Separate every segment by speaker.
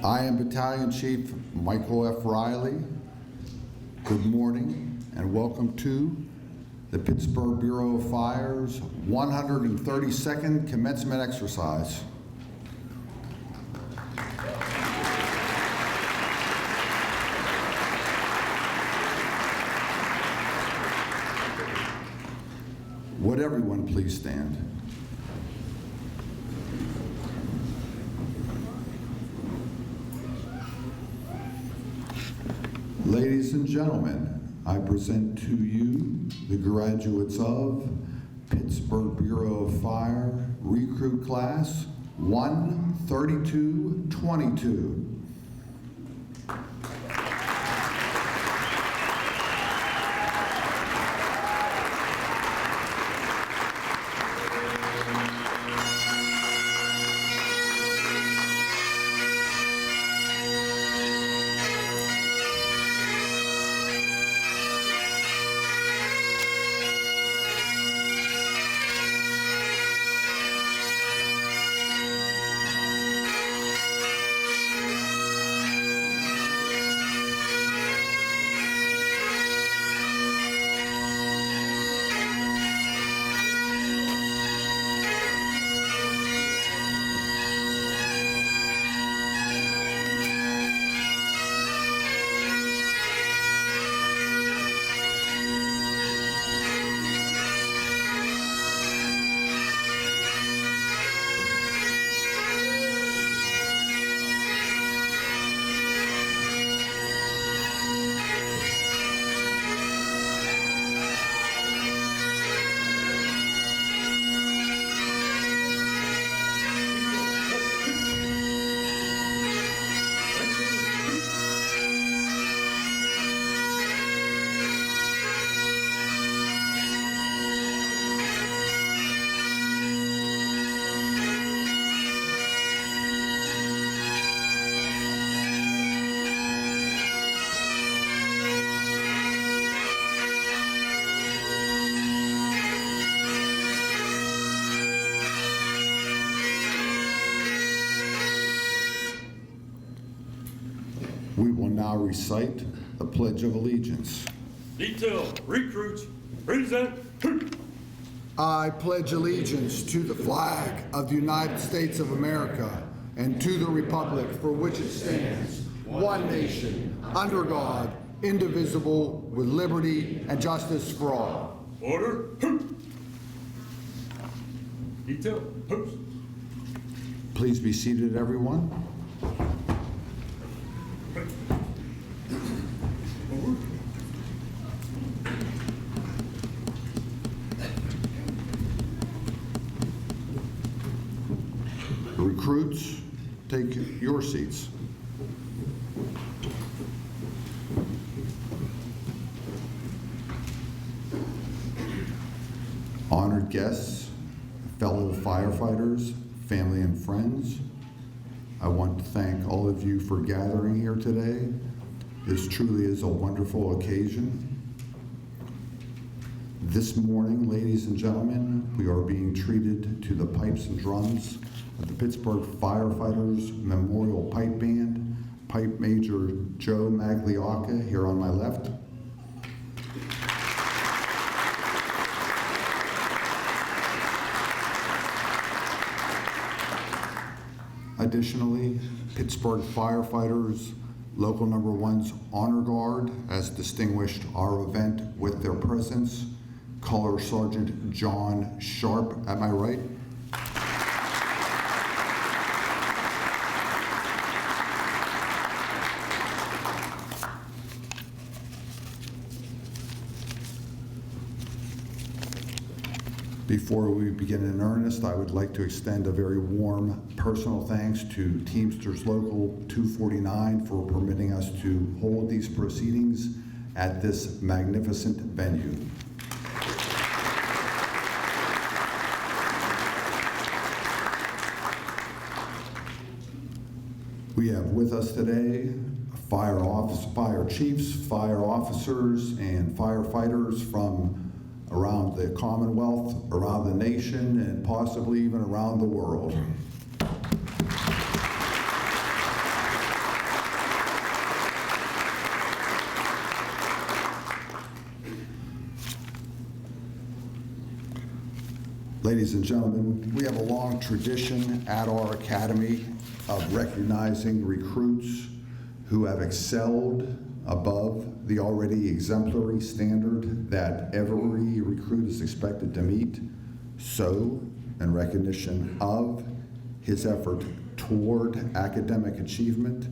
Speaker 1: I am Battalion Chief Michael F. Riley. Good morning and welcome to the Pittsburgh Bureau of Fire's 132nd commencement exercise. Would everyone please stand? Ladies and gentlemen, I present to you the graduates of Pittsburgh Bureau of Fire Recruit Class 13222. We will now recite the Pledge of Allegiance.
Speaker 2: Detail, recruits, present.
Speaker 3: I pledge allegiance to the flag of the United States of America and to the republic for which it stands, one nation, under God, indivisible, with liberty and justice for all.
Speaker 2: Order. Detail.
Speaker 1: Please be seated, everyone. Recruits, take your seats. Honored guests, fellow firefighters, family and friends, I want to thank all of you for gathering here today. This truly is a wonderful occasion. This morning, ladies and gentlemen, we are being treated to the pipes and drums of the Pittsburgh Firefighters Memorial Pipe Band, Pipe Major Joe Magliocca here on my left. Additionally, Pittsburgh Firefighters Local Number 1's Honor Guard has distinguished our event with their presence. Color Sergeant John Sharp, am I right? Before we begin in earnest, I would like to extend a very warm personal thanks to Teamsters Local 249 for permitting us to hold these proceedings at this magnificent venue. We have with us today fire chiefs, fire officers, and firefighters from around the Commonwealth, around the nation, and possibly even around the world. Ladies and gentlemen, we have a long tradition at our academy of recognizing recruits who have excelled above the already exemplary standard that every recruit is expected to meet. So, in recognition of his effort toward academic achievement,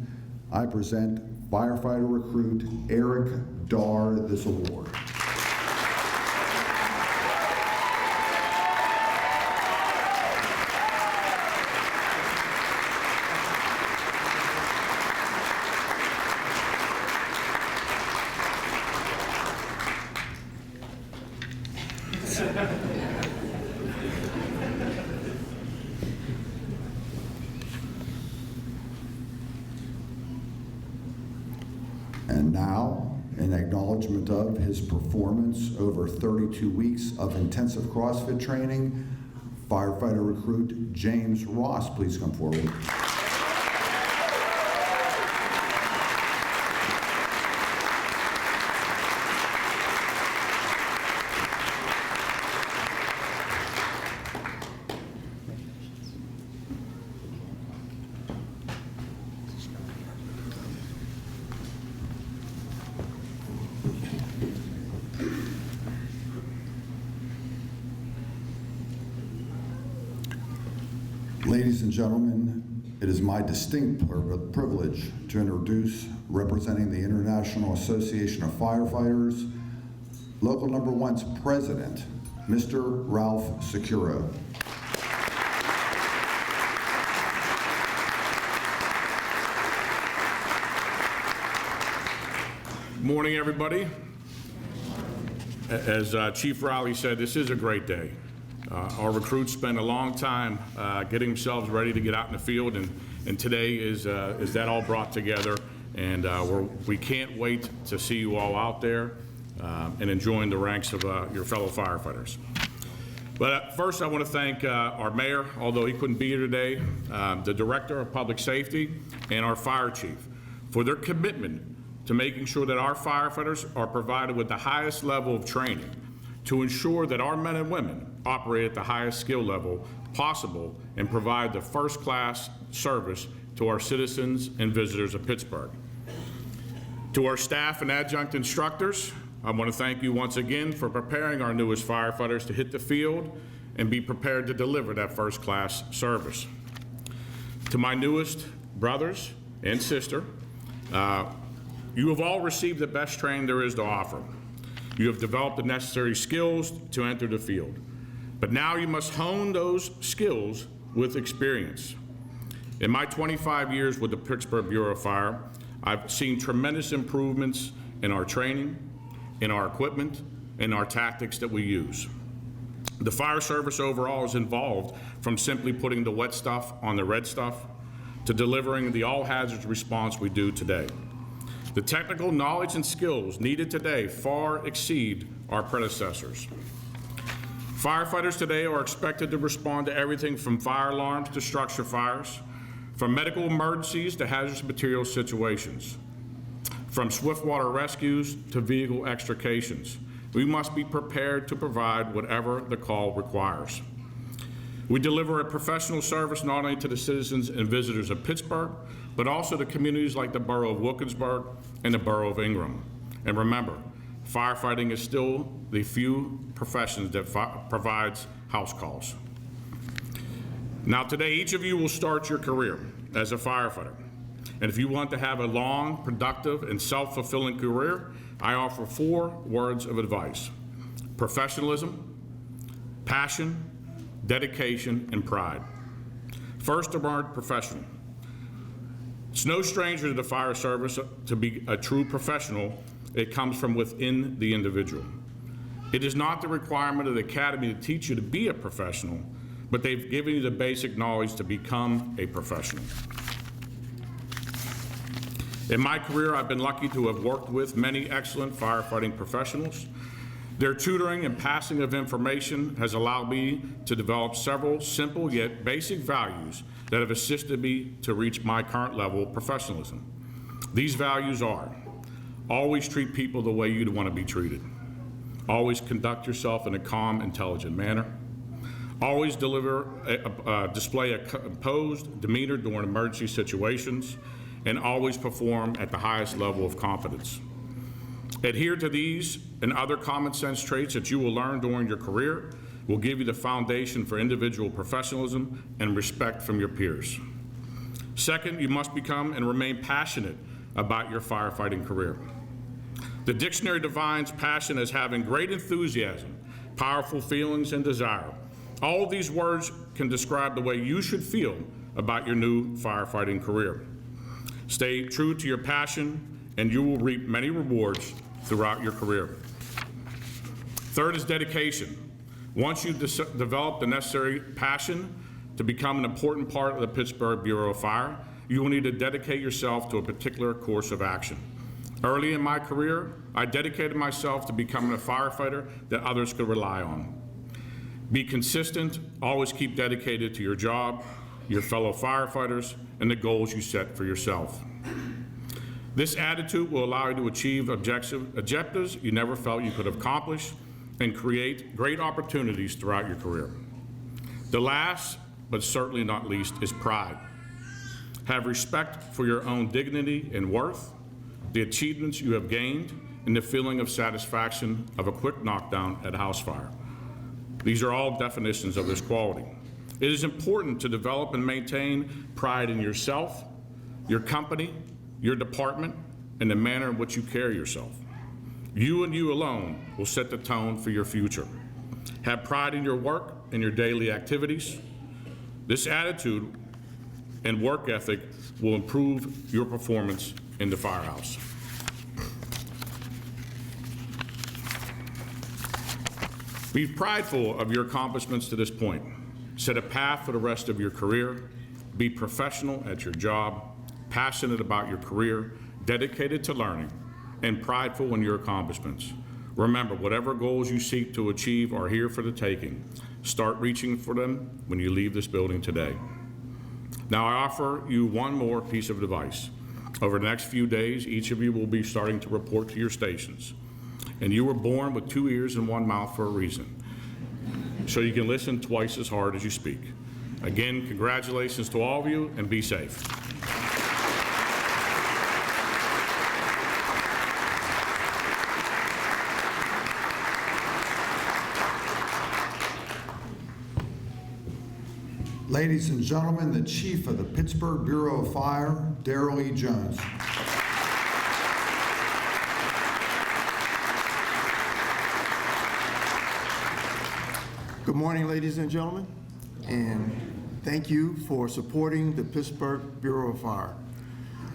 Speaker 1: I present firefighter recruit Eric Darr this award. And now, in acknowledgement of his performance over 32 weeks of intensive CrossFit training, firefighter recruit James Ross, please come forward. Ladies and gentlemen, it is my distinct privilege to introduce, representing the International Association of Firefighters, Local Number 1's President, Mr. Ralph Securo.
Speaker 4: Good morning, everybody. As Chief Riley said, this is a great day. Our recruits spend a long time getting themselves ready to get out in the field, and today is that all brought together, and we can't wait to see you all out there and enjoying the ranks of your fellow firefighters. But first I want to thank our mayor, although he couldn't be here today, the Director of Public Safety, and our fire chief for their commitment to making sure that our firefighters are provided with the highest level of training to ensure that our men and women operate at the highest skill level possible and provide the first-class service to our citizens and visitors of Pittsburgh. To our staff and adjunct instructors, I want to thank you once again for preparing our newest firefighters to hit the field and be prepared to deliver that first-class service. To my newest brothers and sister, you have all received the best training there is to offer. You have developed the necessary skills to enter the field. But now you must hone those skills with experience. In my 25 years with the Pittsburgh Bureau of Fire, I've seen tremendous improvements in our training, in our equipment, and our tactics that we use. The fire service overall is involved from simply putting the wet stuff on the red stuff to delivering the all hazards response we do today. The technical knowledge and skills needed today far exceed our predecessors. Firefighters today are expected to respond to everything from fire alarms to structure fires, from medical emergencies to hazardous material situations, from swift water rescues to vehicle extrications. We must be prepared to provide whatever the call requires. We deliver a professional service not only to the citizens and visitors of Pittsburgh, but also to communities like the borough of Wilkinsburg and the borough of Ingram. And remember, firefighting is still the few professions that provides house calls. Now today, each of you will start your career as a firefighter. And if you want to have a long, productive, and self-fulfilling career, I offer 4 words of advice: professionalism, passion, dedication, and pride. First, the word professional. It's no stranger to the fire service. To be a true professional, it comes from within the individual. It is not the requirement of the academy to teach you to be a professional, but they've given you the basic knowledge to become a professional. In my career, I've been lucky to have worked with many excellent firefighting professionals. Their tutoring and passing of information has allowed me to develop several simple yet basic values that have assisted me to reach my current level of professionalism. These values are: always treat people the way you'd want to be treated. Always conduct yourself in a calm, intelligent manner. Always display a composed demeanor during emergency situations, and always perform at the highest level of competence. Adhere to these and other common sense traits that you will learn during your career will give you the foundation for individual professionalism and respect from your peers. Second, you must become and remain passionate about your firefighting career. The dictionary defines passion as having great enthusiasm, powerful feelings, and desire. All of these words can describe the way you should feel about your new firefighting career. Stay true to your passion, and you will reap many rewards throughout your career. Third is dedication. Once you've developed the necessary passion to become an important part of the Pittsburgh Bureau of Fire, you will need to dedicate yourself to a particular course of action. Early in my career, I dedicated myself to becoming a firefighter that others could rely on. Be consistent, always keep dedicated to your job, your fellow firefighters, and the goals you set for yourself. This attitude will allow you to achieve objectives you never felt you could accomplish and create great opportunities throughout your career. The last, but certainly not least, is pride. Have respect for your own dignity and worth, the achievements you have gained, and the feeling of satisfaction of a quick knockdown at a house fire. These are all definitions of this quality. It is important to develop and maintain pride in yourself, your company, your department, and the manner in which you carry yourself. You and you alone will set the tone for your future. Have pride in your work and your daily activities. This attitude and work ethic will improve your performance in the firehouse. Be prideful of your accomplishments to this point. Set a path for the rest of your career. Be professional at your job, passionate about your career, dedicated to learning, and prideful in your accomplishments. Remember, whatever goals you seek to achieve are here for the taking. Start reaching for them when you leave this building today. Now, I offer you one more piece of advice. Over the next few days, each of you will be starting to report to your stations. And you were born with 2 ears and 1 mouth for a reason, so you can listen twice as hard as you speak. Again, congratulations to all of you, and be safe.
Speaker 1: Ladies and gentlemen, the Chief of the Pittsburgh Bureau of Fire, Darrell E. Jones.
Speaker 5: Good morning, ladies and gentlemen, and thank you for supporting the Pittsburgh Bureau of Fire.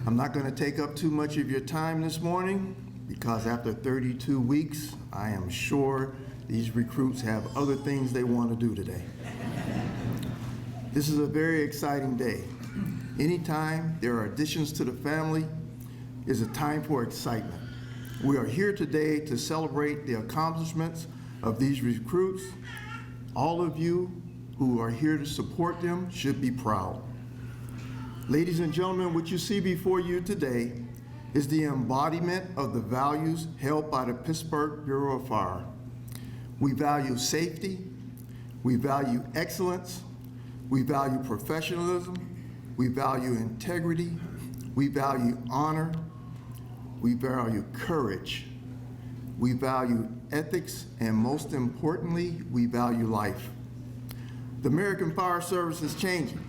Speaker 5: I'm not going to take up too much of your time this morning because after 32 weeks, I am sure these recruits have other things they want to do today. This is a very exciting day. Anytime there are additions to the family is a time for excitement. We are here today to celebrate the accomplishments of these recruits. All of you who are here to support them should be proud. Ladies and gentlemen, what you see before you today is the embodiment of the values held by the Pittsburgh Bureau of Fire. We value safety, we value excellence, we value professionalism, we value integrity, we value honor, we value courage, we value ethics, and most importantly, we value life. The American Fire Service is changing.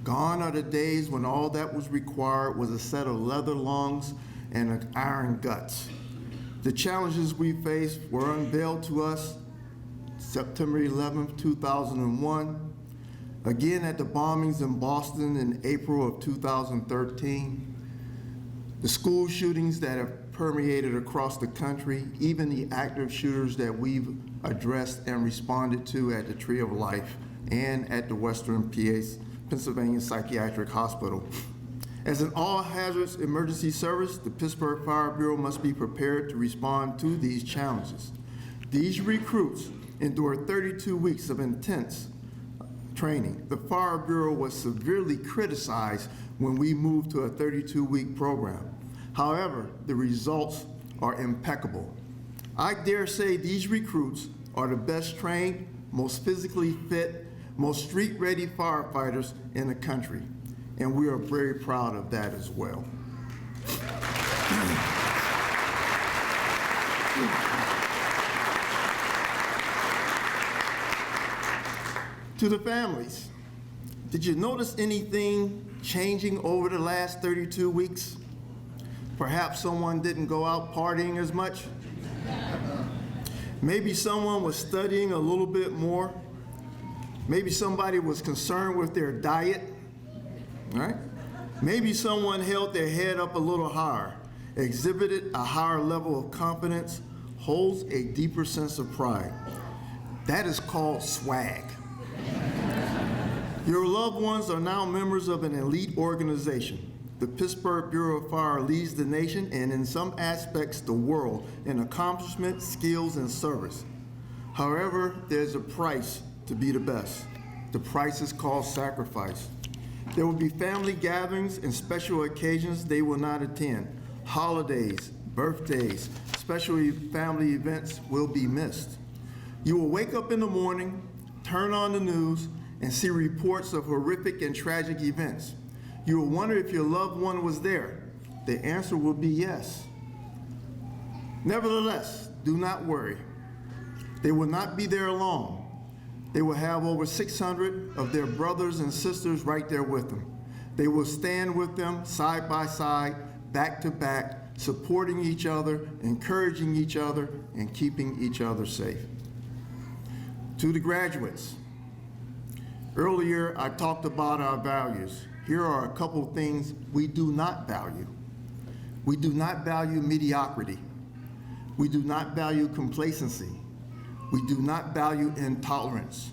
Speaker 5: Gone are the days when all that was required was a set of leather lungs and iron guts. The challenges we faced were unveiled to us September 11, 2001, again at the bombings in Boston in April of 2013, the school shootings that have permeated across the country, even the active shooters that we've addressed and responded to at the Tree of Life and at the Western Pennsylvania Psychiatric Hospital. As an all-hazards emergency service, the Pittsburgh Fire Bureau must be prepared to respond to these challenges. These recruits endured 32 weeks of intense training. The Fire Bureau was severely criticized when we moved to a 32-week program. However, the results are impeccable. I dare say these recruits are the best trained, most physically fit, most street-ready firefighters in the country, and we are very proud of that as well. To the families, did you notice anything changing over the last 32 weeks? Perhaps someone didn't go out partying as much. Maybe someone was studying a little bit more. Maybe somebody was concerned with their diet, right? Maybe someone held their head up a little higher, exhibited a higher level of confidence, holds a deeper sense of pride. That is called swag. Your loved ones are now members of an elite organization. The Pittsburgh Bureau of Fire leads the nation and in some aspects the world in accomplishment, skills, and service. However, there's a price to be the best. The price is called sacrifice. There will be family gatherings and special occasions they will not attend. Holidays, birthdays, special family events will be missed. You will wake up in the morning, turn on the news, and see reports of horrific and tragic events. You will wonder if your loved one was there. The answer will be yes. Nevertheless, do not worry. They will not be there alone. They will have over 600 of their brothers and sisters right there with them. They will stand with them side by side, back to back, supporting each other, encouraging each other, and keeping each other safe. To the graduates, earlier I talked about our values. Here are a couple things we do not value. We do not value mediocrity. We do not value complacency. We do not value intolerance.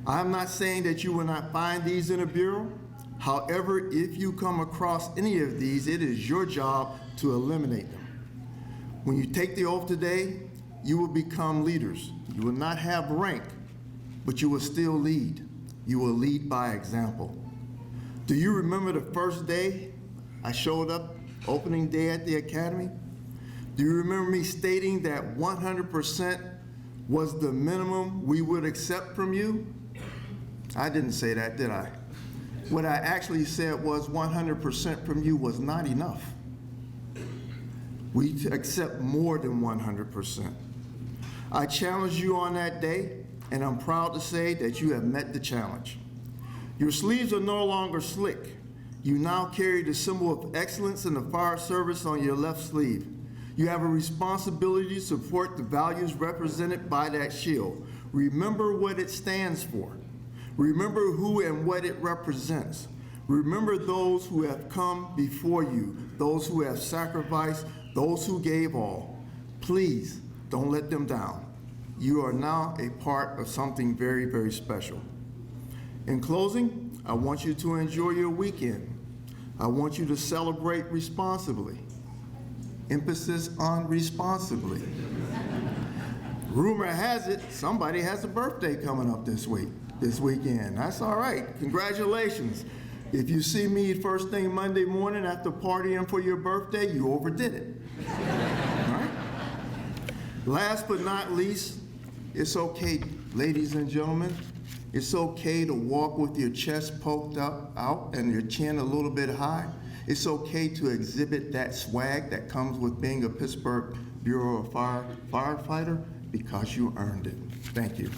Speaker 5: I'm not saying that you will not find these in a bureau. However, if you come across any of these, it is your job to eliminate them. When you take the oath today, you will become leaders. You will not have rank, but you will still lead. You will lead by example. Do you remember the first day I showed up, opening day at the academy? Do you remember me stating that 100% was the minimum we would accept from you? I didn't say that, did I? What I actually said was 100% from you was not enough. We accept more than 100%. I challenged you on that day, and I'm proud to say that you have met the challenge. Your sleeves are no longer slick. You now carry the symbol of excellence in the fire service on your left sleeve. You have a responsibility to support the values represented by that shield. Remember what it stands for. Remember who and what it represents. Remember those who have come before you, those who have sacrificed, those who gave all. Please don't let them down. You are now a part of something very, very special. In closing, I want you to enjoy your weekend. I want you to celebrate responsibly. Emphasis on responsibly. Rumor has it somebody has a birthday coming up this weekend. That's all right. Congratulations. If you see me first thing Monday morning after partying for your birthday, you overdid it. All right? Last but not least, it's okay, ladies and gentlemen, it's okay to walk with your chest poked out and your chin a little bit high. It's okay to exhibit that swag that comes with being a Pittsburgh Bureau of Fire firefighter because you earned it. Thank you.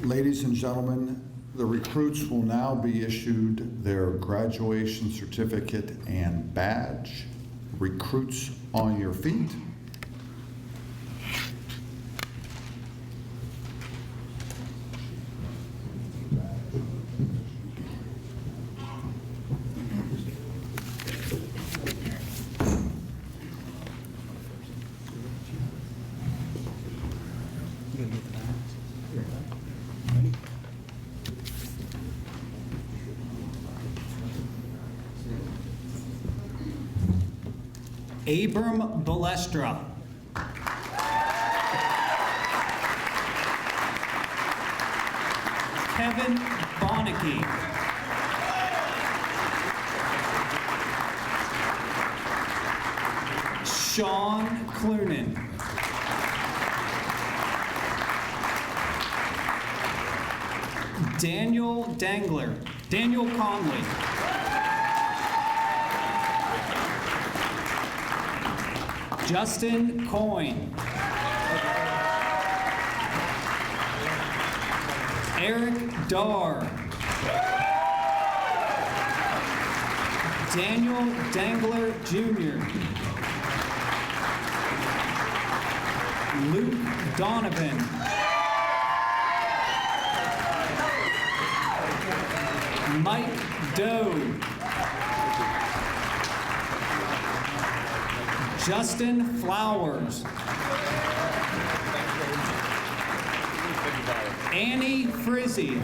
Speaker 1: Ladies and gentlemen, the recruits will now be issued their graduation certificate and badge. Recruits on your feet.
Speaker 6: Abram Balestra. Kevin Bonneke. Sean Clunan. Daniel Conley. Justin Coyne. Eric Darr. Daniel Dangler Jr. Luke Donovan. Mike Doe. Justin Flowers. Annie Frizzy.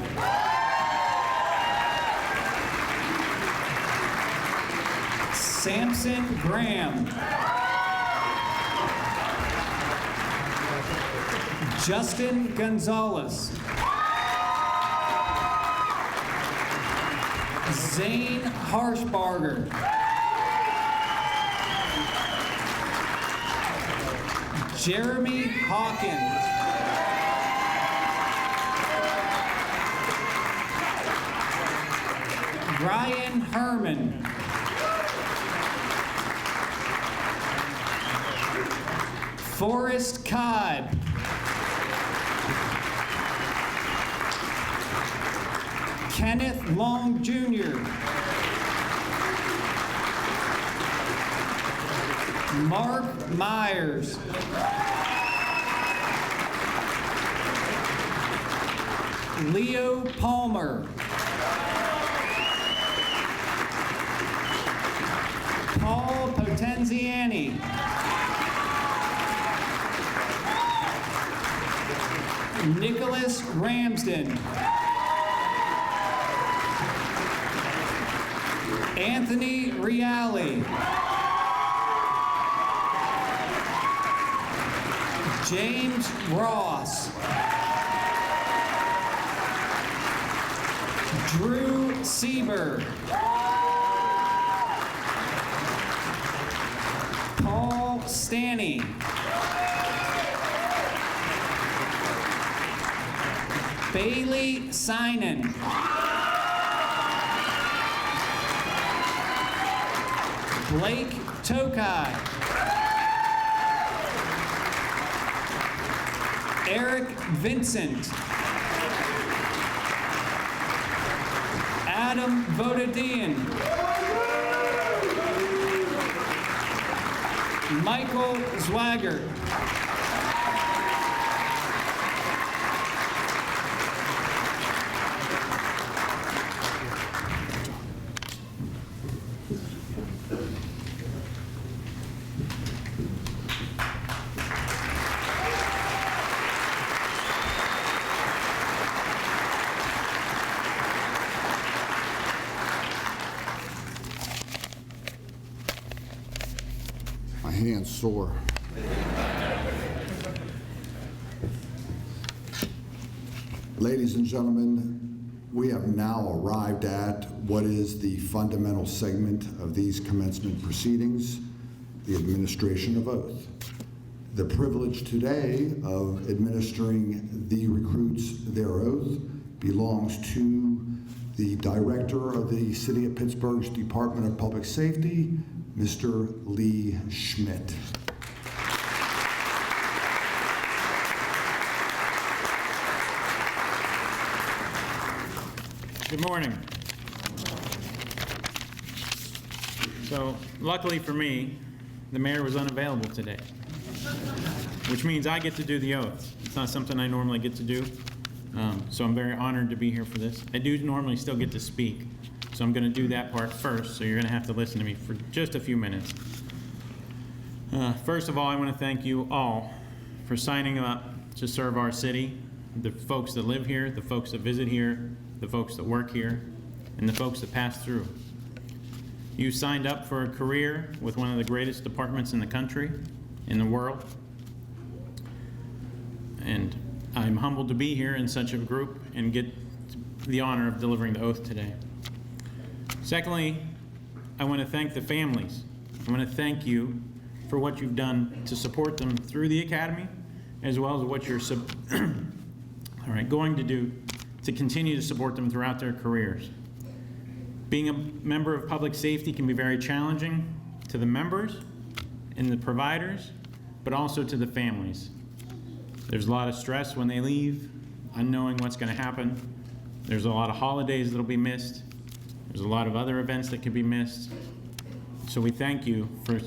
Speaker 6: Samson Graham. Justin Gonzalez. Zane Harshbarger. Jeremy Hawkins. Ryan Herman. Forrest Cobb. Kenneth Long Jr. Mark Myers. Leo Palmer. Paul Potenziani. Nicholas Ramsden. Anthony Reale. James Ross. Drew Sieber. Paul Stanny. Bailey Sinan. Blake Tokai. Eric Vincent. Adam Vodadian. Michael Zwagger.
Speaker 1: My hand's sore. Ladies and gentlemen, we have now arrived at what is the fundamental segment of these commencement proceedings, the administration of oath. The privilege today of administering the recruits their oath belongs to the Director of the City of Pittsburgh's Department of Public Safety, Mr. Lee Schmidt.
Speaker 7: Good morning. So luckily for me, the mayor was unavailable today, which means I get to do the oath. It's not something I normally get to do, so I'm very honored to be here for this. I do normally still get to speak, so I'm going to do that part first, so you're going to have to listen to me for just a few minutes. First of all, I want to thank you all for signing up to serve our city, the folks that live here, the folks that visit here, the folks that work here, and the folks that pass through. You signed up for a career with one of the greatest departments in the country, in the world, and I'm humbled to be here in such a group and get the honor of delivering the oath today. Secondly, I want to thank the families. I want to thank you for what you've done to support them through the academy, as well as what you're going to do to continue to support them throughout their careers. Being a member of public safety can be very challenging to the members and the providers, but also to the families. There's a lot of stress when they leave, unknowing what's going to happen. There's a lot of holidays that'll be missed. There's a lot of other events that can be missed. So we thank you for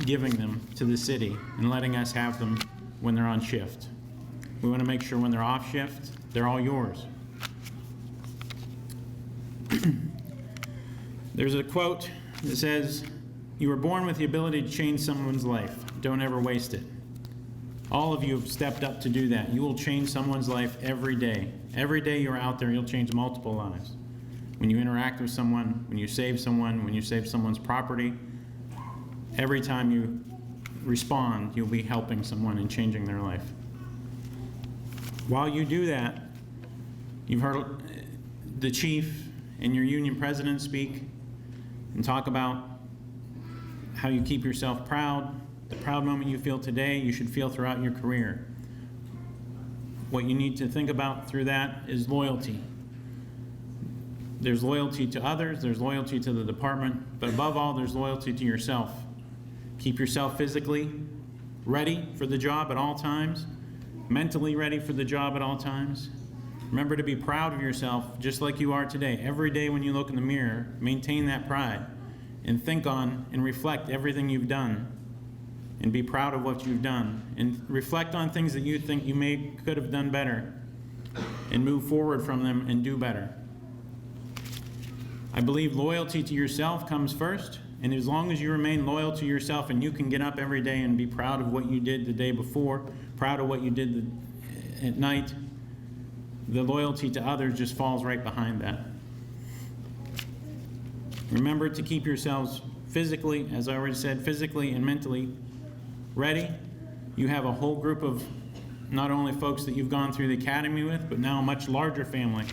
Speaker 7: giving them to the city and letting us have them when they're on shift. We want to make sure when they're off shift, they're all yours. There's a quote that says, "You were born with the ability to change someone's life. Don't ever waste it." All of you have stepped up to do that. You will change someone's life every day. Every day you're out there, you'll change multiple lives. When you interact with someone, when you save someone, when you save someone's property, every time you respond, you'll be helping someone and changing their life. While you do that, you've heard the chief and your union president speak and talk about how you keep yourself proud. The proud moment you feel today, you should feel throughout your career. What you need to think about through that is loyalty. There's loyalty to others, there's loyalty to the department, but above all, there's loyalty to yourself. Keep yourself physically ready for the job at all times, mentally ready for the job at all times. Remember to be proud of yourself just like you are today. Every day when you look in the mirror, maintain that pride and think on and reflect everything you've done and be proud of what you've done and reflect on things that you think you could have done better and move forward from them and do better. I believe loyalty to yourself comes first, and as long as you remain loyal to yourself and you can get up every day and be proud of what you did the day before, proud of what you did at night, the loyalty to others just falls right behind that. Remember to keep yourselves physically, as I already said, physically and mentally ready. You have a whole group of not only folks that you've gone through the academy with, but now a much larger family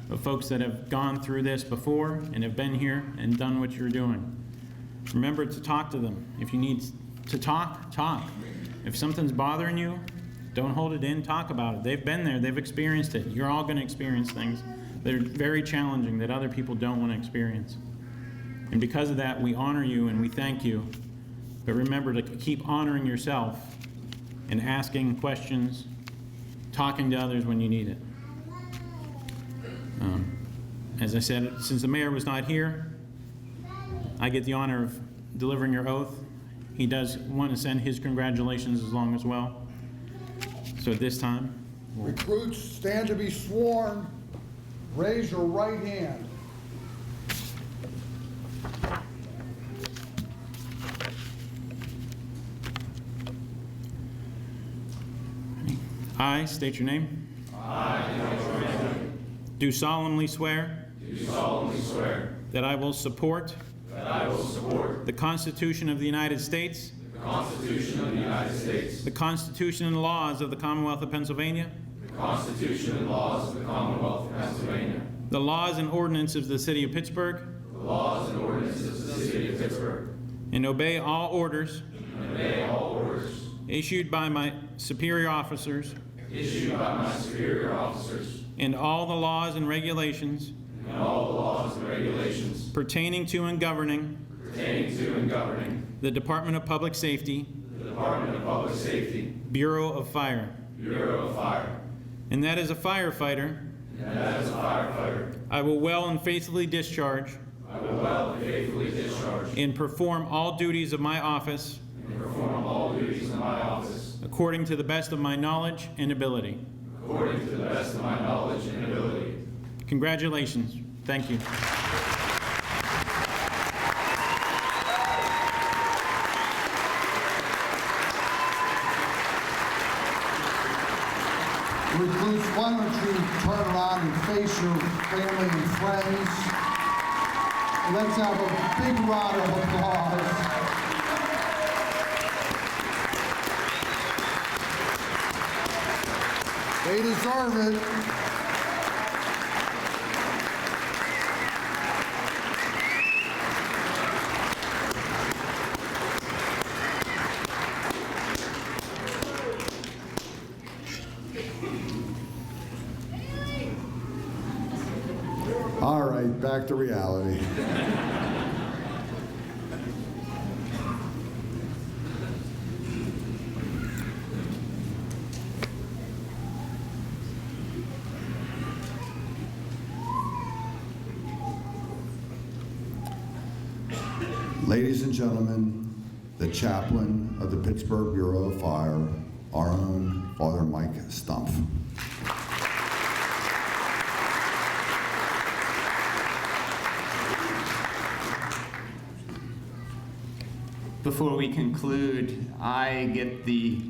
Speaker 7: of folks that have gone through this before and have been here and done what you're doing. Remember to talk to them. If you need to talk, talk. If something's bothering you, don't hold it in, talk about it. They've been there, they've experienced it. You're all going to experience things that are very challenging that other people don't want to experience. And because of that, we honor you and we thank you. But remember to keep honoring yourself and asking questions, talking to others when you need it. As I said, since the mayor was not here, I get the honor of delivering your oath. He does want to send his congratulations as well. So at this time,
Speaker 3: Recruits, stand to be sworn. Raise your right hand.
Speaker 7: I state your name. Do solemnly swear. That I will support. The Constitution of the United States. The Constitution and laws of the Commonwealth of Pennsylvania. The laws and ordinances of the City of Pittsburgh. And obey all orders. Issued by my superior officers. And all the laws and regulations. Pertaining to and governing. The Department of Public Safety. Bureau of Fire. And that as a firefighter. I will well and faithfully discharge. And perform all duties of my office. According to the best of my knowledge and ability. Congratulations. Thank you.
Speaker 3: Recruits, why don't you turn around and face your family and friends. And let's have a big round of applause. They deserve it.
Speaker 1: back to reality. Ladies and gentlemen, the chaplain of the Pittsburgh Bureau of Fire, our own Father Mike Stumpf.
Speaker 8: Before we conclude, I get the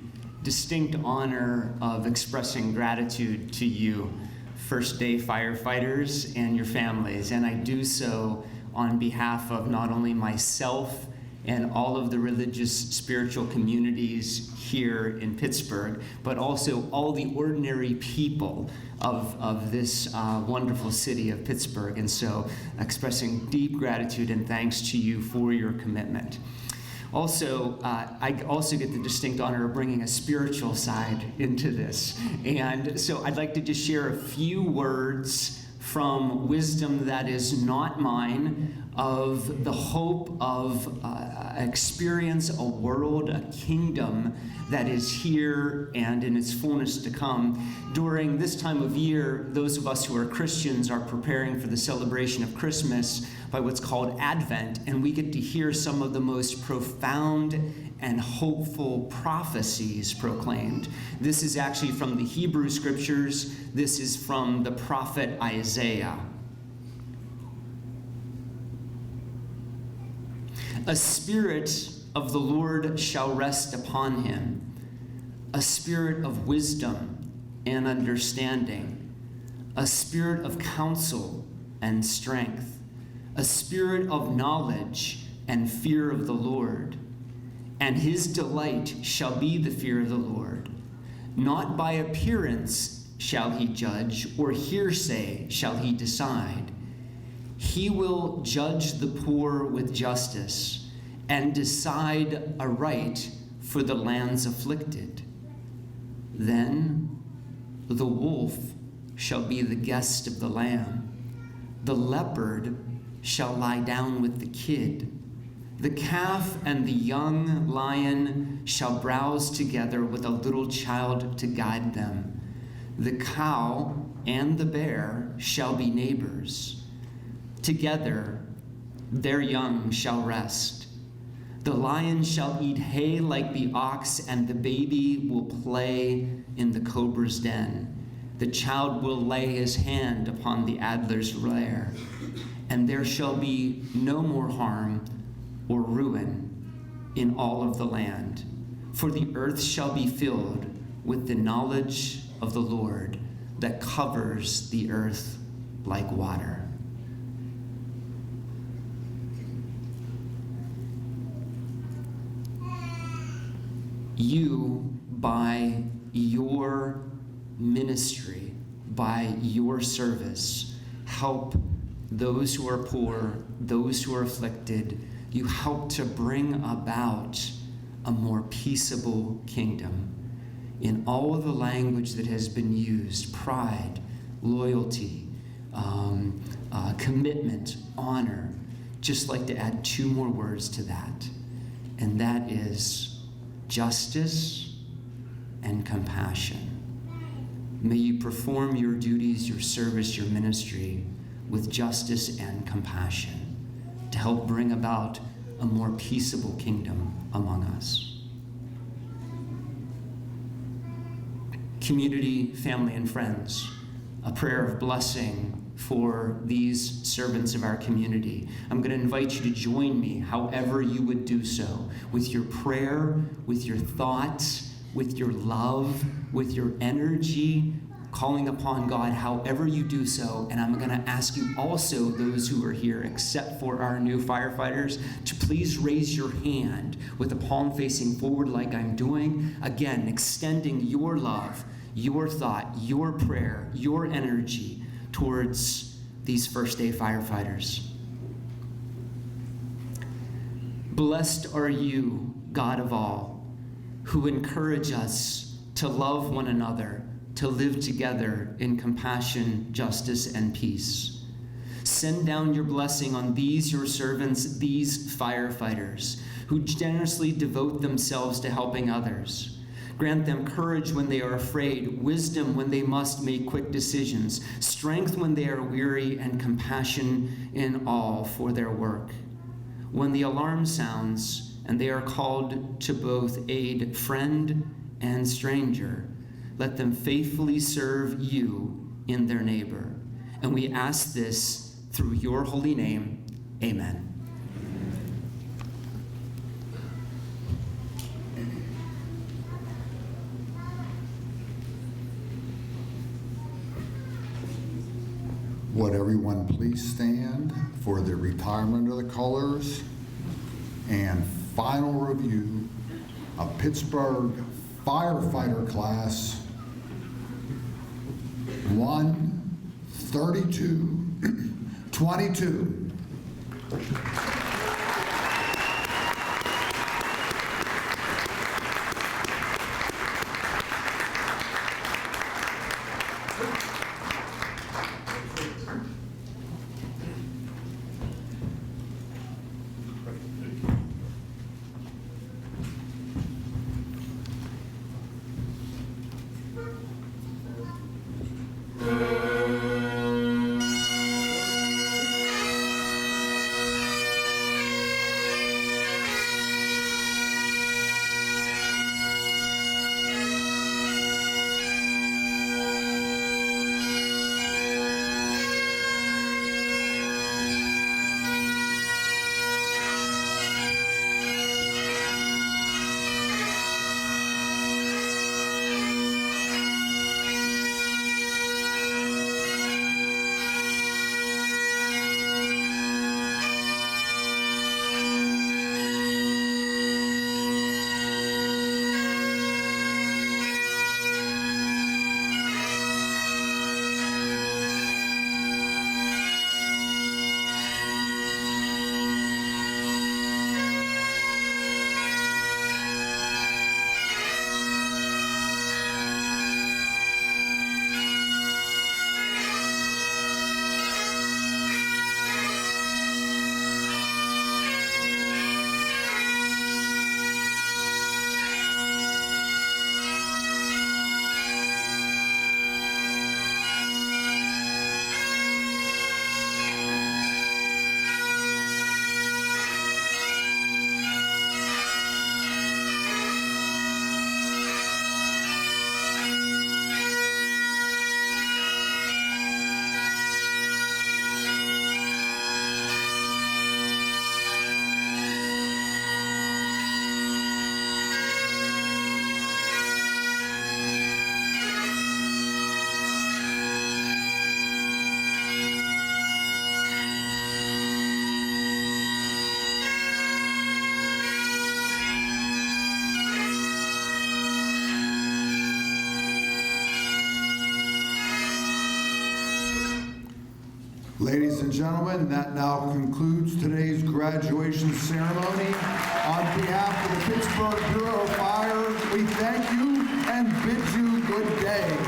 Speaker 8: distinct honor of expressing gratitude to you, first day firefighters and your families, and I do so on behalf of not only myself and all of the religious spiritual communities here in Pittsburgh, but also all the ordinary people of this wonderful city of Pittsburgh. And so expressing deep gratitude and thanks to you for your commitment. Also, I also get the distinct honor of bringing a spiritual side into this. And so I'd like to just share a few words from wisdom that is not mine, of the hope of experience a world, a kingdom that is here and in its fullness to come. During this time of year, those of us who are Christians are preparing for the celebration of Christmas by what's called Advent, and we get to hear some of the most profound and hopeful prophecies proclaimed. This is actually from the Hebrew Scriptures. This is from the prophet Isaiah. A spirit of the Lord shall rest upon him, a spirit of wisdom and understanding, a spirit of counsel and strength, a spirit of knowledge and fear of the Lord. And his delight shall be the fear of the Lord. Not by appearance shall he judge, or hearsay shall he decide. He will judge the poor with justice and decide aright for the land's afflicted. Then the wolf shall be the guest of the lamb. The leopard shall lie down with the kid. The calf and the young lion shall browse together with a little child to guide them. The cow and the bear shall be neighbors. Together their young shall rest. The lion shall eat hay like the ox, and the baby will play in the cobra's den. The child will lay his hand upon the adder's lair, and there shall be no more harm or ruin in all of the land. For the earth shall be filled with the knowledge of the Lord that covers the earth like water. You, by your ministry, by your service, help those who are poor, those who are afflicted. You help to bring about a more peaceable kingdom in all of the language that has been used: pride, loyalty, commitment, honor. Just like to add two more words to that, and that is justice and compassion. May you perform your duties, your service, your ministry with justice and compassion to help bring about a more peaceable kingdom among us. Community, family, and friends, a prayer of blessing for these servants of our community. I'm going to invite you to join me, however you would do so, with your prayer, with your thoughts, with your love, with your energy, calling upon God, however you do so. And I'm going to ask you also, those who are here, except for our new firefighters, to please raise your hand with the palm facing forward like I'm doing. Again, extending your love, your thought, your prayer, your energy towards these first day firefighters. Blessed are you, God of all, who encourage us to love one another, to live together in compassion, justice, and peace. send down your blessing on these, your servants, these firefighters, who generously devote themselves to helping others. Grant them courage when they are afraid, wisdom when they must make quick decisions, strength when they are weary, and compassion in all for their work. When the alarm sounds and they are called to both aid friend and stranger, let them faithfully serve you in their neighbor. And we ask this through your holy name. Amen.
Speaker 1: Would everyone please stand for the retirement of the colors and final review of Pittsburgh firefighter class 13222. Ladies and gentlemen, that now concludes today's graduation ceremony. On behalf of the Pittsburgh Bureau of Fire, we thank you and bid you good day.